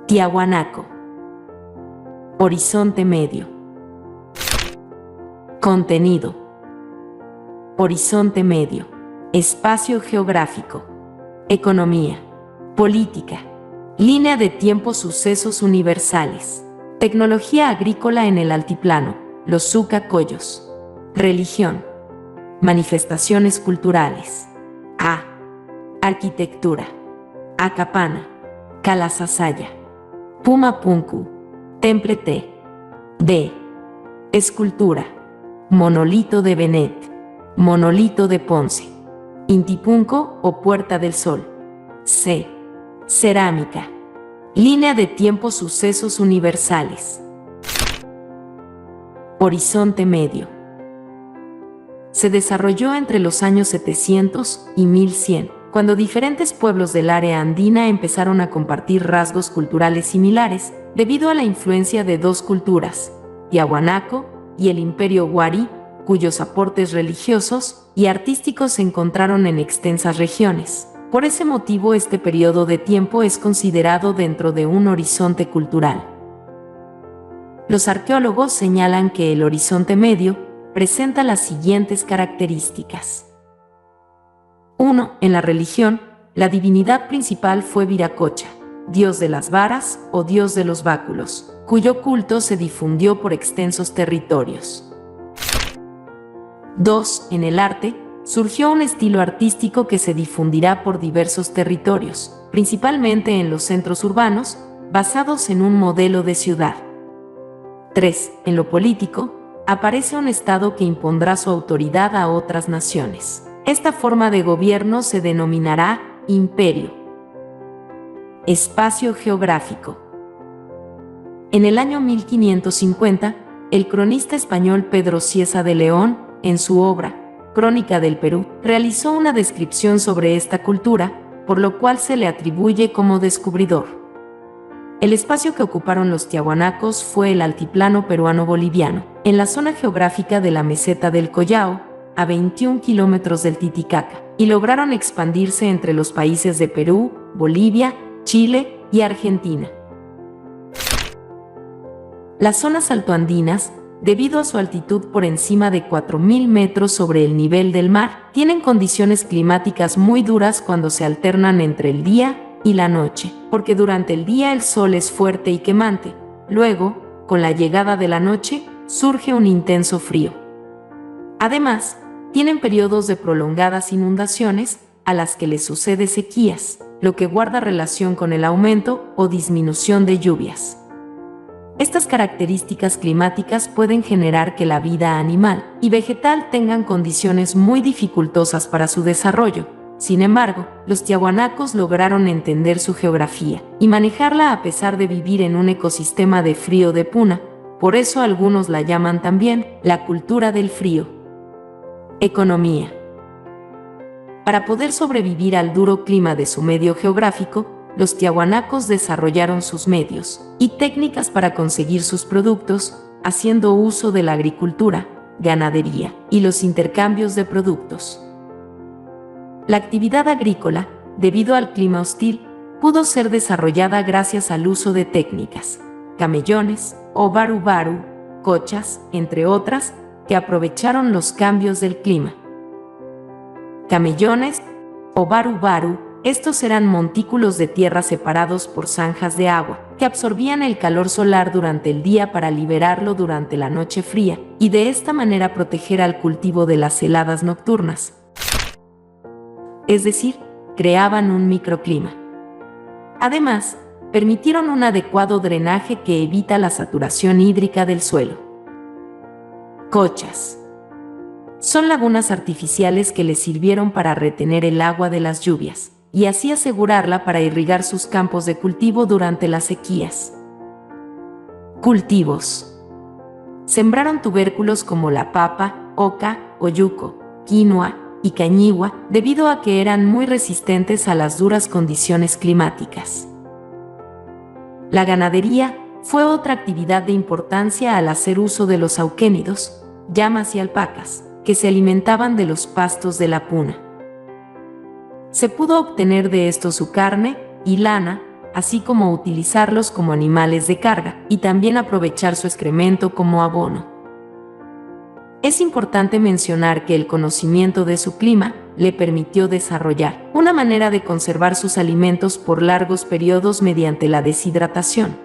Tiahuanaco. Horizonte medio. Contenido. Horizonte medio. Espacio geográfico. Economía. Política. Línea de tiempo, sucesos universales. Tecnología agrícola en el altiplano, los Suca-Coyos. Religión. Manifestaciones culturales. A. Arquitectura. Acapana. Calasasaya. Pumapunku. Templete. B. Escultura. Monolito de Benet. Monolito de Ponce. Intipunco o Puerta del Sol. C. Cerámica. Línea de tiempo, sucesos universales. Horizonte medio. Se desarrolló entre los años 700 y 1100, cuando diferentes pueblos del área andina empezaron a compartir rasgos culturales similares debido a la influencia de dos culturas, Tiahuanaco y el Imperio Huari, cuyos aportes religiosos y artísticos se encontraron en extensas regiones. Por ese motivo, este periodo de tiempo es considerado dentro de un horizonte cultural. Los arqueólogos señalan que el horizonte medio presenta las siguientes características. 1. En la religión, la divinidad principal fue Viracocha, dios de las varas o dios de los báculos, cuyo culto se difundió por extensos territorios. 2. En el arte, surgió un estilo artístico que se difundirá por diversos territorios, principalmente en los centros urbanos, basados en un modelo de ciudad. 3. En lo político, aparece un Estado que impondrá su autoridad a otras naciones. Esta forma de gobierno se denominará imperio. Espacio geográfico. En el año 1550, el cronista español Pedro Cieza de León, en su obra Crónica del Perú, realizó una descripción sobre esta cultura, por lo cual se le atribuye como descubridor. El espacio que ocuparon los tiahuanacos fue el altiplano peruano-boliviano, en la zona geográfica de la meseta del Collao, a 21 kilómetros del Titicaca, y lograron expandirse entre los países de Perú, Bolivia, Chile y Argentina. Las zonas altoandinas, debido a su altitud por encima de 4.000 metros sobre el nivel del mar, tienen condiciones climáticas muy duras cuando se alternan entre el día y la noche, porque durante el día el sol es fuerte y quemante, luego, con la llegada de la noche, surge un intenso frío. Además, tienen periodos de prolongadas inundaciones, a las que les sucede sequías, lo que guarda relación con el aumento o disminución de lluvias. Estas características climáticas pueden generar que la vida animal y vegetal tengan condiciones muy dificultosas para su desarrollo. Sin embargo, los tiahuanacos lograron entender su geografía y manejarla a pesar de vivir en un ecosistema de frío de puna, por eso algunos la llaman también la cultura del frío. Economía. Para poder sobrevivir al duro clima de su medio geográfico, los tiahuanacos desarrollaron sus medios y técnicas para conseguir sus productos, haciendo uso de la agricultura, ganadería y los intercambios de productos. La actividad agrícola, debido al clima hostil, pudo ser desarrollada gracias al uso de técnicas, camellones o baru-baru, cochas, entre otras, que aprovecharon los cambios del clima. Camellones o baru-baru, estos eran montículos de tierra separados por zanjas de agua, que absorbían el calor solar durante el día para liberarlo durante la noche fría, y de esta manera proteger al cultivo de las heladas nocturnas. Es decir, creaban un microclima. Además, permitieron un adecuado drenaje que evita la saturación hídrica del suelo. Cochas. Son lagunas artificiales que les sirvieron para retener el agua de las lluvias y así asegurarla para irrigar sus campos de cultivo durante las sequías. Cultivos. Sembraron tubérculos como la papa, oca, oyuco, quinoa y cañigua debido a que eran muy resistentes a las duras condiciones climáticas. La ganadería fue otra actividad de importancia al hacer uso de los auquénidos, llamas y alpacas, que se alimentaban de los pastos de la puna. Se pudo obtener de esto su carne y lana, así como utilizarlos como animales de carga y también aprovechar su excremento como abono. Es importante mencionar que el conocimiento de su clima le permitió desarrollar una manera de conservar sus alimentos por largos periodos mediante la deshidratación,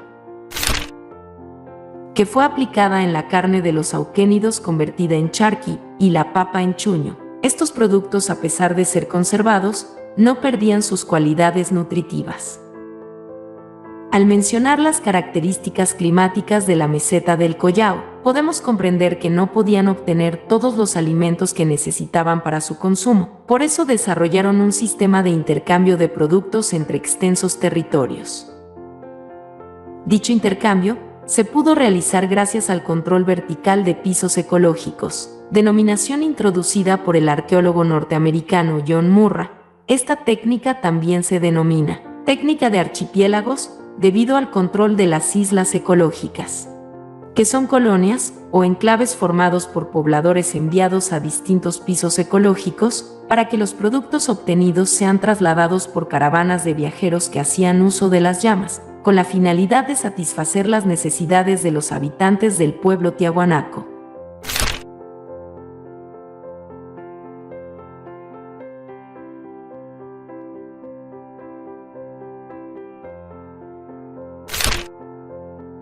que fue aplicada en la carne de los auquénidos convertida en charqui y la papa en chuño. Estos productos, a pesar de ser conservados, no perdían sus cualidades nutritivas. Al mencionar las características climáticas de la meseta del Collao, podemos comprender que no podían obtener todos los alimentos que necesitaban para su consumo. Por eso desarrollaron un sistema de intercambio de productos entre extensos territorios. Dicho intercambio se pudo realizar gracias al control vertical de pisos ecológicos, denominación introducida por el arqueólogo norteamericano John Murray. Esta técnica también se denomina técnica de archipiélagos debido al control de las islas ecológicas, que son colonias o enclaves formados por pobladores enviados a distintos pisos ecológicos para que los productos obtenidos sean trasladados por caravanas de viajeros que hacían uso de las llamas, con la finalidad de satisfacer las necesidades de los habitantes del pueblo tiahuanaco.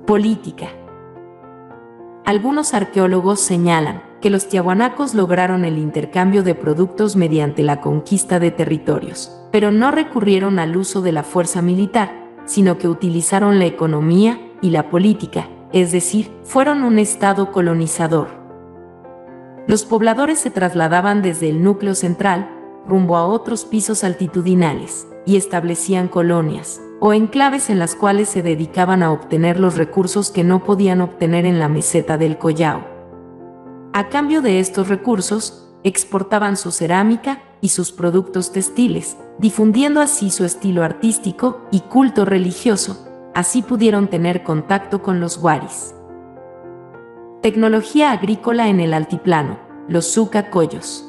Política. Algunos arqueólogos señalan que los tiahuanacos lograron el intercambio de productos mediante la conquista de territorios, pero no recurrieron al uso de la fuerza militar, sino que utilizaron la economía y la política, es decir, fueron un estado colonizador. Los pobladores se trasladaban desde el núcleo central rumbo a otros pisos altitudinales y establecían colonias o enclaves en las cuales se dedicaban a obtener los recursos que no podían obtener en la meseta del Collao. A cambio de estos recursos, exportaban su cerámica y sus productos textiles, difundiendo así su estilo artístico y culto religioso. Así pudieron tener contacto con los huaris. Tecnología agrícola en el altiplano, los Suca-Coyos.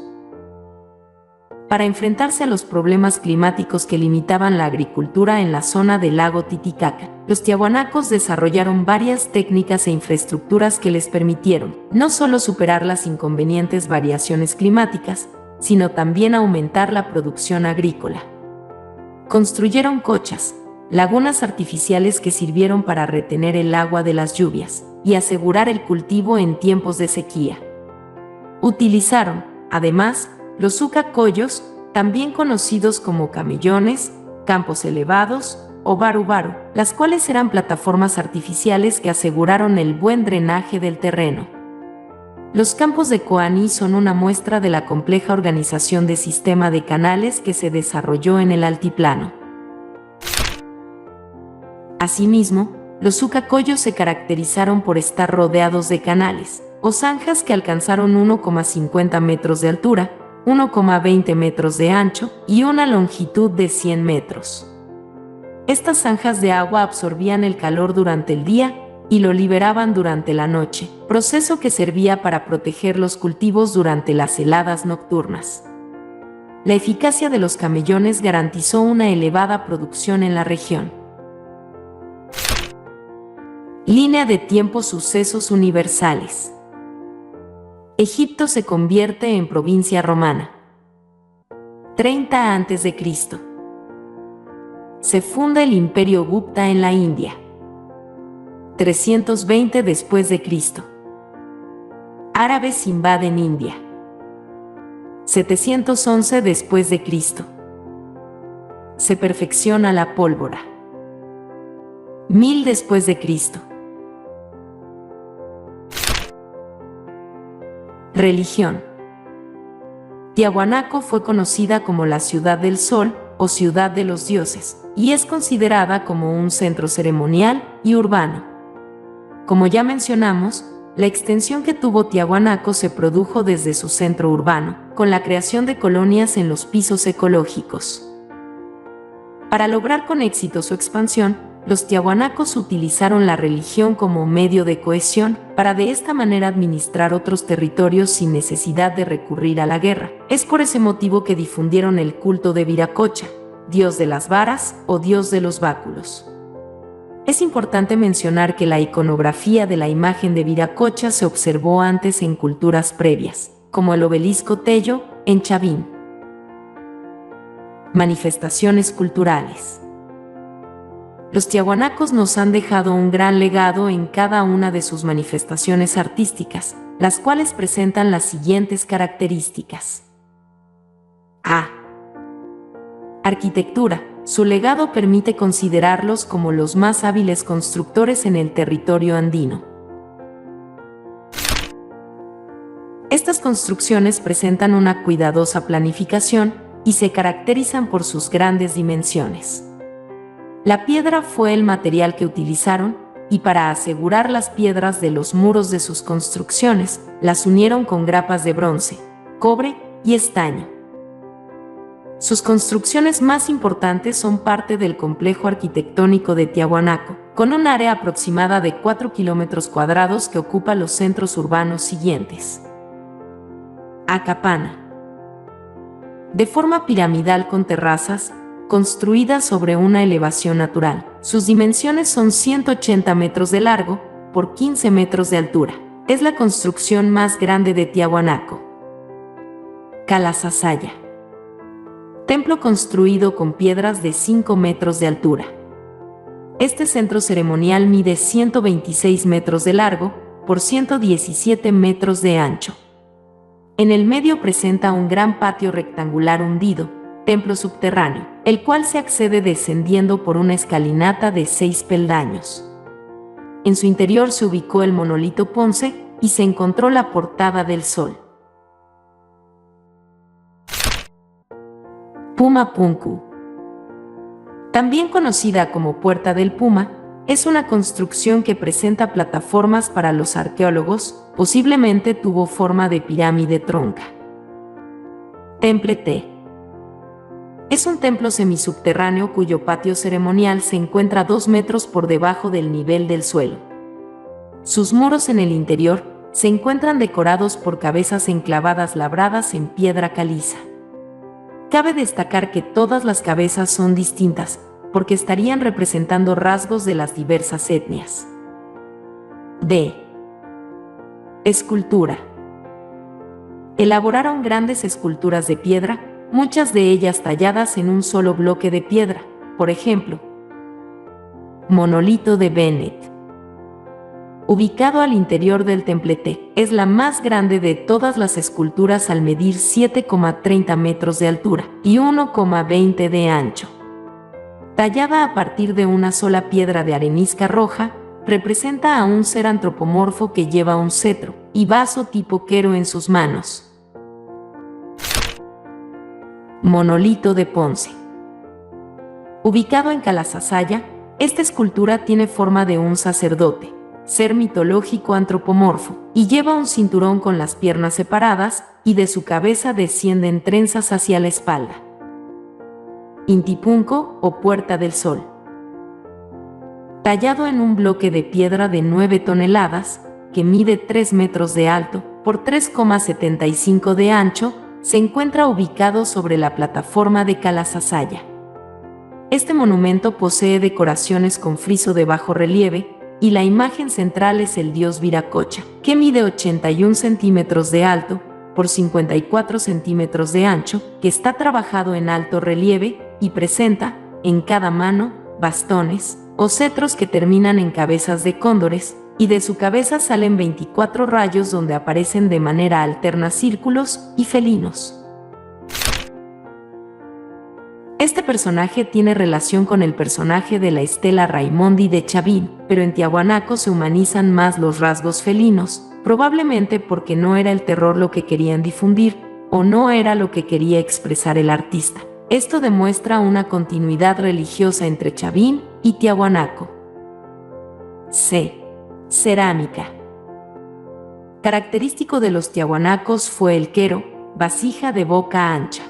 Para enfrentarse a los problemas climáticos que limitaban la agricultura en la zona del lago Titicaca, los tiahuanacos desarrollaron varias técnicas e infraestructuras que les permitieron no solo superar las inconvenientes variaciones climáticas, sino también aumentar la producción agrícola. Construyeron cochas, lagunas artificiales que sirvieron para retener el agua de las lluvias y asegurar el cultivo en tiempos de sequía. Utilizaron, además, los Suca-Coyos, también conocidos como camellones, campos elevados o baru-baru, las cuales eran plataformas artificiales que aseguraron el buen drenaje del terreno. Los campos de Coani son una muestra de la compleja organización de sistema de canales que se desarrolló en el altiplano. Asimismo, los Suca-Coyos se caracterizaron por estar rodeados de canales o zanjas que alcanzaron 1,50 metros de altura, 1,20 metros de ancho y una longitud de 100 metros. Estas zanjas de agua absorbían el calor durante el día y lo liberaban durante la noche, proceso que servía para proteger los cultivos durante las heladas nocturnas. La eficacia de los camellones garantizó una elevada producción en la región. Línea de tiempo: sucesos universales. Egipto se convierte en provincia romana. 30 a.C. Se funda el Imperio Gupta en la India. 320 después de Cristo. Árabes invaden India. 711 después de Cristo. Se perfecciona la pólvora. 1000 después de Cristo. Religión. Tiahuanaco fue conocida como la Ciudad del Sol o Ciudad de los Dioses, y es considerada como un centro ceremonial y urbano. Como ya mencionamos, la extensión que tuvo Tiahuanaco se produjo desde su centro urbano, con la creación de colonias en los pisos ecológicos. Para lograr con éxito su expansión, los tiahuanacos utilizaron la religión como medio de cohesión para de esta manera administrar otros territorios sin necesidad de recurrir a la guerra. Es por ese motivo que difundieron el culto de Viracocha, dios de las varas o dios de los báculos. Es importante mencionar que la iconografía de la imagen de Viracocha se observó antes en culturas previas, como el obelisco Tello, en Chavín. Manifestaciones culturales. Los tiahuanacos nos han dejado un gran legado en cada una de sus manifestaciones artísticas, las cuales presentan las siguientes características. A. Arquitectura. Su legado permite considerarlos como los más hábiles constructores en el territorio andino. Estas construcciones presentan una cuidadosa planificación y se caracterizan por sus grandes dimensiones. La piedra fue el material que utilizaron, y para asegurar las piedras de los muros de sus construcciones, las unieron con grapas de bronce, cobre y estaño. Sus construcciones más importantes son parte del complejo arquitectónico de Tiahuanaco, con un área aproximada de 4 kilómetros cuadrados que ocupa los centros urbanos siguientes. Acapana. De forma piramidal con terrazas, construida sobre una elevación natural. Sus dimensiones son 180 metros de largo por 15 metros de altura. Es la construcción más grande de Tiahuanaco. Calasasaya. Templo construido con piedras de 5 metros de altura. Este centro ceremonial mide 126 metros de largo por 117 metros de ancho. En el medio presenta un gran patio rectangular hundido, templo subterráneo, el cual se accede descendiendo por una escalinata de 6 peldaños. En su interior se ubicó el monolito Ponce y se encontró la portada del Sol. Puma Punku. También conocida como Puerta del Puma, es una construcción que presenta plataformas para los arqueólogos, posiblemente tuvo forma de pirámide tronca. Temple T. Es un templo semisubterráneo cuyo patio ceremonial se encuentra 2 metros por debajo del nivel del suelo. Sus muros en el interior se encuentran decorados por cabezas enclavadas labradas en piedra caliza. Cabe destacar que todas las cabezas son distintas, porque estarían representando rasgos de las diversas etnias. D. Escultura. Elaboraron grandes esculturas de piedra, muchas de ellas talladas en un solo bloque de piedra, por ejemplo, Monolito de Bennett. Ubicado al interior del templete, es la más grande de todas las esculturas al medir 7,30 metros de altura y 1,20 de ancho. Tallada a partir de una sola piedra de arenisca roja, representa a un ser antropomorfo que lleva un cetro y vaso tipo quero en sus manos. Monolito de Ponce. Ubicado en Calasasaya, esta escultura tiene forma de un sacerdote, ser mitológico antropomorfo, y lleva un cinturón con las piernas separadas y de su cabeza descienden trenzas hacia la espalda. Intipunco o Puerta del Sol. Tallado en un bloque de piedra de 9 toneladas, que mide 3 metros de alto por 3,75 de ancho, se encuentra ubicado sobre la plataforma de Calasasaya. Este monumento posee decoraciones con friso de bajo relieve, y la imagen central es el dios Viracocha, que mide 81 centímetros de alto por 54 centímetros de ancho, que está trabajado en alto relieve y presenta, en cada mano, bastones o cetros que terminan en cabezas de cóndores, y de su cabeza salen 24 rayos donde aparecen de manera alterna círculos y felinos. Este personaje tiene relación con el personaje de la estela Raimondi de Chavín, pero en Tiahuanaco se humanizan más los rasgos felinos, probablemente porque no era el terror lo que querían difundir, o no era lo que quería expresar el artista. Esto demuestra una continuidad religiosa entre Chavín y Tiahuanaco. C. Cerámica. Característico de los tiahuanacos fue el quero, vasija de boca ancha.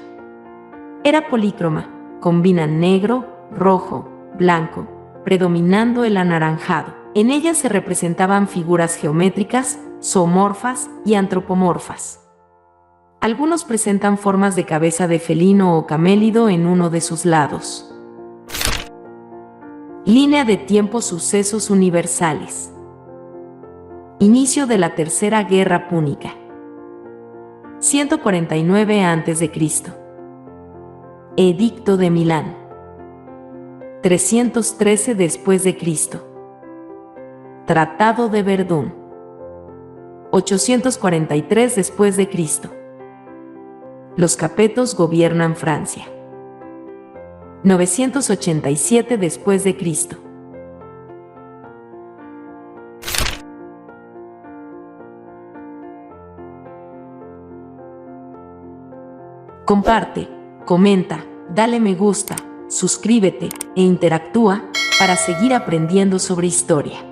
Era polícroma, combina negro, rojo, blanco, predominando el anaranjado. En ella se representaban figuras geométricas, zoomorfas y antropomorfas. Algunos presentan formas de cabeza de felino o camélido en uno de sus lados. Línea de tiempo: sucesos universales. Inicio de la Tercera Guerra Púnica. 149 a.C. Edicto de Milán. 313 después de Cristo. Tratado de Verdún. 843 después de Cristo. Los capetos gobiernan Francia. 987 después de Cristo. Comparte, comenta, dale me gusta, suscríbete e interactúa para seguir aprendiendo sobre historia.